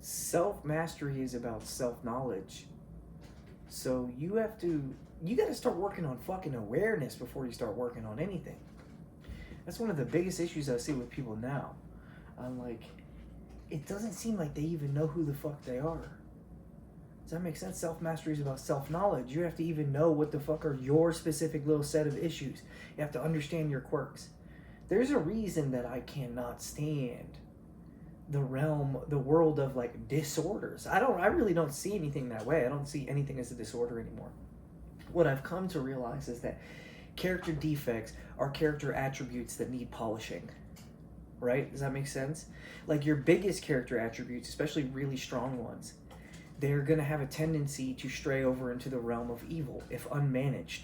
Self-mastery is about self-knowledge. So you got to start working on fucking awareness before you start working on anything. That's one of the biggest issues I see with people now. I'm like, it doesn't seem like they even know who the fuck they are. Does that make sense? Self-mastery is about self-knowledge. You have to even know what the fuck are your specific little set of issues. You have to understand your quirks. There's a reason that I cannot stand the world of like disorders. I really don't see anything that way. I don't see anything as a disorder anymore. What I've come to realize is that character defects are character attributes that need polishing. Right? Does that make sense? Like your biggest character attributes, especially really strong ones, they're going to have a tendency to stray over into the realm of evil if unmanaged.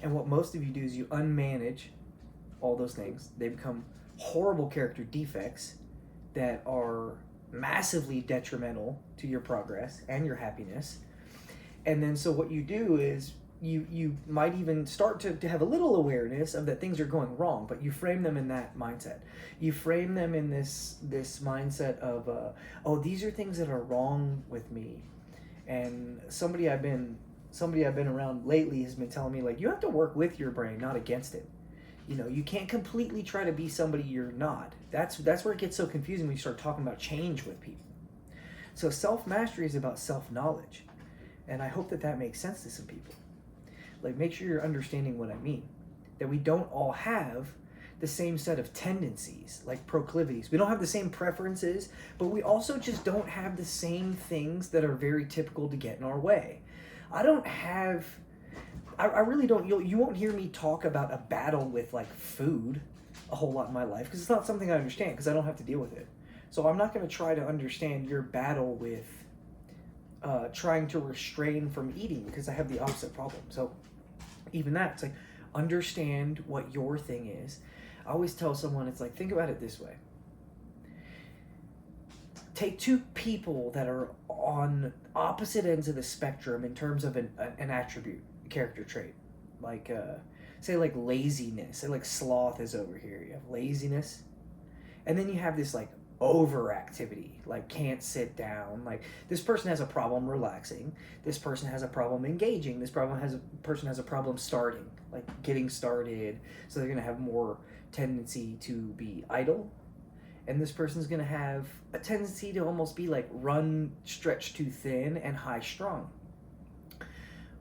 And what most of you do is you unmanage all those things. They become horrible character defects that are massively detrimental to your progress and your happiness. And then so what you do is you might even start to have a little awareness of that things are going wrong, but you frame them in that mindset. You frame them in this mindset of, oh, these are things that are wrong with me. And somebody I've been around lately has been telling me, like, you have to work with your brain, not against it. You know, you can't completely try to be somebody you're not. That's where it gets so confusing when you start talking about change with people. So self-mastery is about self-knowledge. And I hope that makes sense to some people. Like, make sure you're understanding what I mean. That we don't all have the same set of tendencies, like proclivities. We don't have the same preferences, but we also just don't have the same things that are very typical to get in our way. I really don't. You won't hear me talk about a battle with like food a whole lot in my life because it's not something I understand because I don't have to deal with it. So I'm not going to try to understand your battle with trying to restrain from eating because I have the opposite problem. So even that, it's like, understand what your thing is. I always tell someone, it's like, think about it this way. Take two people that are on opposite ends of the spectrum in terms of an attribute, a character trait. Like, say like laziness. Say like sloth is over here. You have laziness. And then you have this like overactivity, like can't sit down. Like this person has a problem relaxing. This person has a problem engaging. This person has a problem starting, like getting started. So they're going to have more tendency to be idle. And this person's going to have a tendency to almost be like run stretched too thin and high strung.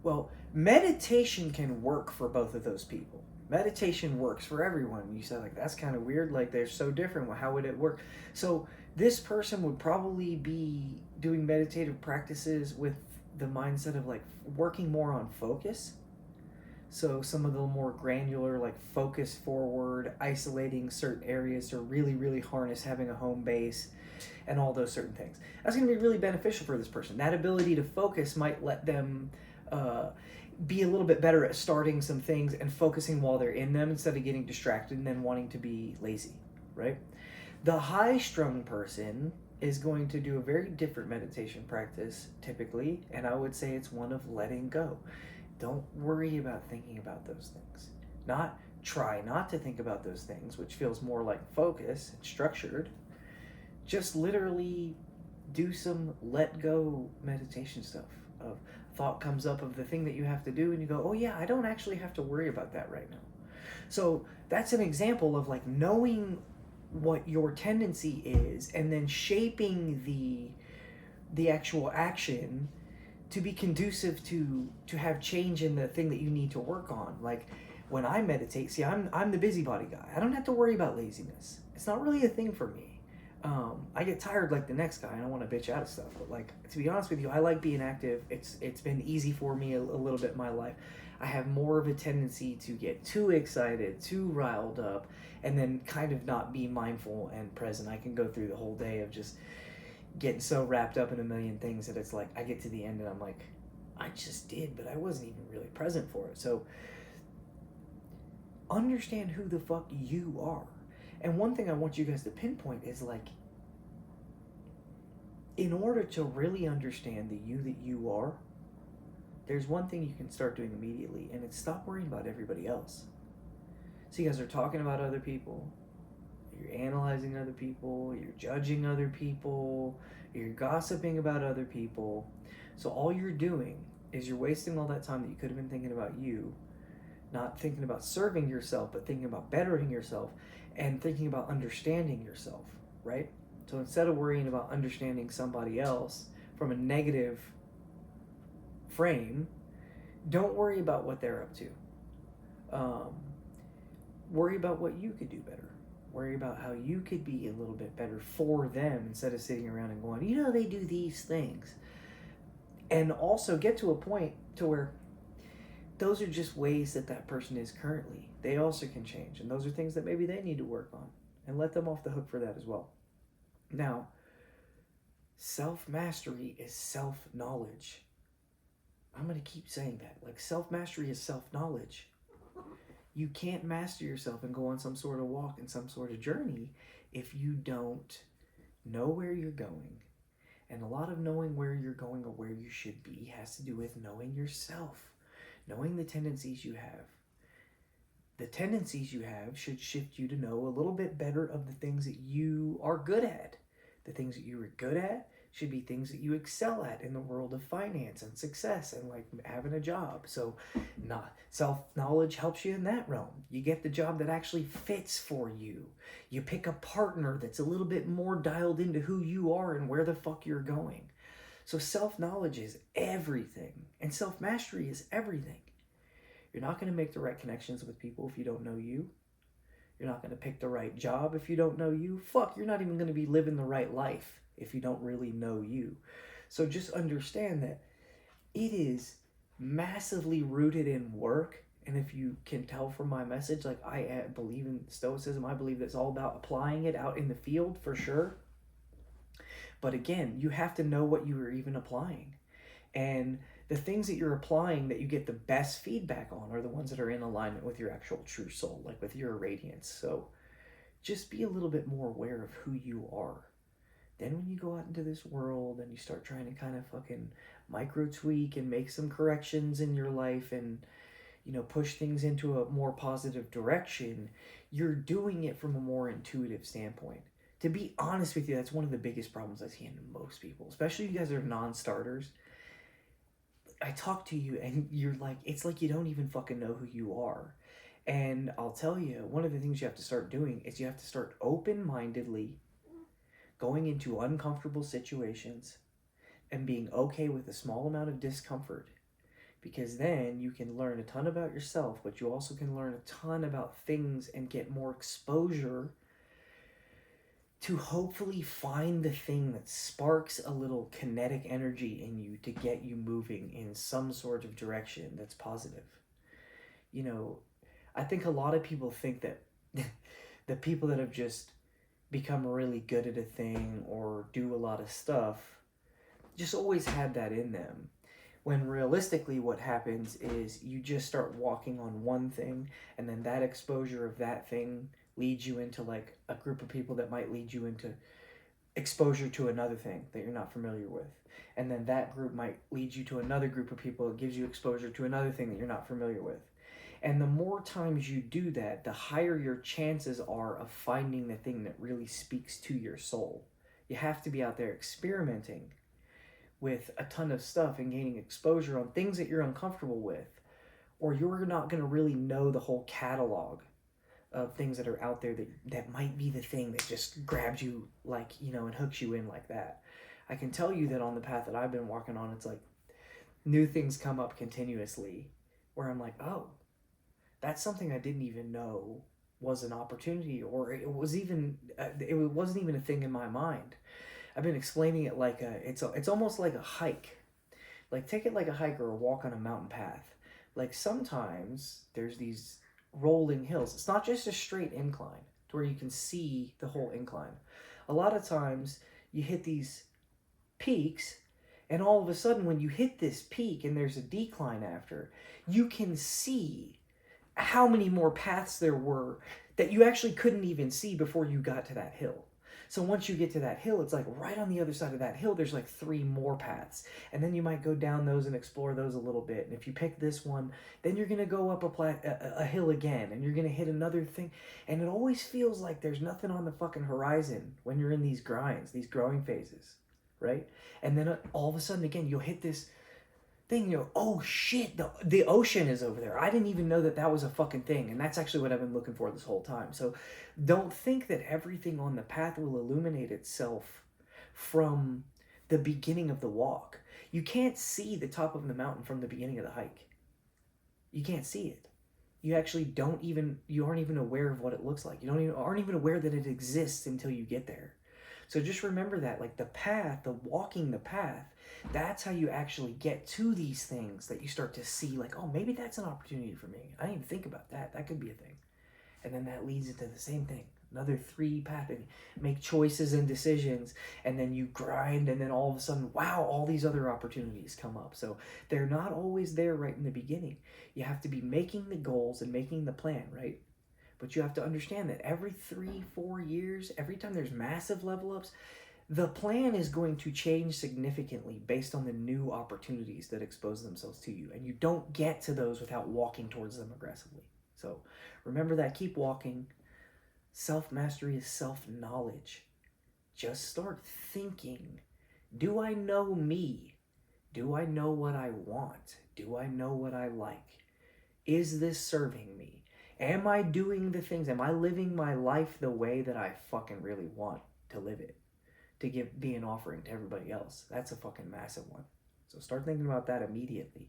Well, meditation can work for both of those people. Meditation works for everyone. You say like, that's kind of weird. Like they're so different. Well, how would it work? So this person would probably be doing meditative practices with the mindset of like working more on focus. So some of the more granular, like focus forward, isolating certain areas to really, really harness having a home base and all those certain things. That's going to be really beneficial for this person. That ability to focus might let them be a little bit better at starting some things and focusing while they're in them instead of getting distracted and then wanting to be lazy, right? The high-strung person is going to do a very different meditation practice typically, and I would say it's one of letting go. Don't worry about thinking about those things. Try not to think about those things, which feels more like focus and structured. Just literally do some let go meditation stuff. Of thought comes up of the thing that you have to do and you go, oh yeah, I don't actually have to worry about that right now. So that's an example of like knowing what your tendency is and then shaping the actual action to be conducive to have change in the thing that you need to work on. Like when I meditate, see, I'm the busybody guy. I don't have to worry about laziness. It's not really a thing for me. I get tired like the next guy. I don't want to bitch out of stuff, but like, to be honest with you, I like being active. It's been easy for me a little bit in my life. I have more of a tendency to get too excited, too riled up, and then kind of not be mindful and present. I can go through the whole day of just getting so wrapped up in a million things that it's like I get to the end and I'm like, I just did, but I wasn't even really present for it. So understand who the fuck you are. And one thing I want you guys to pinpoint is like, in order to really understand the you that you are, there's one thing you can start doing immediately, and it's stop worrying about everybody else. So you guys are talking about other people, you're analyzing other people, you're judging other people, You're gossiping about other people. So all you're doing is you're wasting all that time that you could have been thinking about you, not thinking about serving yourself, but thinking about bettering yourself and thinking about understanding yourself, right? So instead of worrying about understanding somebody else from a negative frame, don't worry about what they're up to. Um, Worry about what you could do better. Worry about how you could be a little bit better for them instead of sitting around and going, you know, they do these things. And also get to a point to where those are just ways that that person is currently. They also can change. And those are things that maybe they need to work on. And let them off the hook for that as well. Now, self-mastery is self-knowledge. I'm going to keep saying that. Like, self-mastery is self-knowledge. You can't master yourself and go on some sort of walk and some sort of journey if you don't know where you're going. And a lot of knowing where you're going or where you should be has to do with knowing yourself, knowing the tendencies you have. The tendencies you have should shift you to know a little bit better of the things that you are good at. The things that you are good at should be things that you excel at in the world of finance and success and like having a job. So self-knowledge helps you in that realm. You get the job that actually fits for you. You pick a partner that's a little bit more dialed into who you are and where the fuck you're going. So self-knowledge is everything, and self-mastery is everything. You're not going to make the right connections with people if you don't know you. You're not going to pick the right job if you don't know you. Fuck, you're not even going to be living the right life if you don't really know you. So just understand that it is massively rooted in work. And if you can tell from my message, like, I believe in Stoicism. I believe it's all about applying it out in the field for sure. But again, you have to know what you are even applying. And the things that you're applying that you get the best feedback on are the ones that are in alignment with your actual true soul, like with your radiance. So just be a little bit more aware of who you are. Then when you go out into this world and you start trying to kind of fucking micro tweak and make some corrections in your life and, you know, push things into a more positive direction, you're doing it from a more intuitive standpoint. To be honest with you, that's one of the biggest problems I see in most people, especially you guys that are non-starters. I talk to you and you're like, it's like you don't even fucking know who you are. And I'll tell you, one of the things you have to start doing is you have to start open-mindedly going into uncomfortable situations and being okay with a small amount of discomfort, because then you can learn a ton about yourself, but you also can learn a ton about things and get more exposure to hopefully find the thing that sparks a little kinetic energy in you to get you moving in some sort of direction that's positive. You know, I think a lot of people think that the people that have just become really good at a thing or do a lot of stuff just always had that in them. When realistically what happens is you just start walking on one thing, and then that exposure of that thing leads you into like a group of people that might lead you into exposure to another thing that you're not familiar with. And then that group might lead you to another group of people that gives you exposure to another thing that you're not familiar with. And the more times you do that, the higher your chances are of finding the thing that really speaks to your soul. You have to be out there experimenting with a ton of stuff and gaining exposure on things that you're uncomfortable with, or you're not going to really know the whole catalog of things that are out there that might be the thing that just grabs you, like, you know, and hooks you in like that. I can tell you that on the path that I've been walking on, it's like new things come up continuously where I'm like, oh, that's something I didn't even know was an opportunity, or it wasn't even a thing in my mind. I've been explaining it like it's almost like a hike. Like, take it like a hike or a walk on a mountain path. Like, sometimes there's these rolling hills. It's not just a straight incline to where you can see the whole incline. A lot of times you hit these peaks, and all of a sudden when you hit this peak and there's a decline after, you can see how many more paths there were that you actually couldn't even see before you got to that hill. So once you get to that hill, it's like right on the other side of that hill, there's like 3 more paths. And then you might go down those and explore those a little bit. And if you pick this one, then you're going to go up a hill again, and you're going to hit another thing. And it always feels like there's nothing on the fucking horizon when you're in these grinds, these growing phases. right? And then all of a sudden, again, you'll hit this thing, you know, oh shit, the ocean is over there. I didn't even know that that was a fucking thing. And that's actually what I've been looking for this whole time. So don't think that everything on the path will illuminate itself from the beginning of the walk. You can't see the top of the mountain from the beginning of the hike. You can't see it. You actually you aren't even aware of what it looks like. Aren't even aware that it exists until you get there. So just remember that, like the path, the walking the path, that's how you actually get to these things that you start to see, like, oh, maybe that's an opportunity for me. I didn't even think about that. That could be a thing. And then that leads into the same thing. Another 3 path, and make choices and decisions, and then you grind, and then all of a sudden, wow, all these other opportunities come up. So they're not always there right in the beginning. You have to be making the goals and making the plan, right? But you have to understand that every 3-4 years, every time there's massive level ups, the plan is going to change significantly based on the new opportunities that expose themselves to you. And you don't get to those without walking towards them aggressively. So remember that. Keep walking. Self-mastery is self-knowledge. Just start thinking. Do I know me? Do I know what I want? Do I know what I like? Is this serving me? Am I doing the things? Am I living my life the way that I fucking really want to live it? To be an offering to everybody else. That's a fucking massive one. So start thinking about that immediately.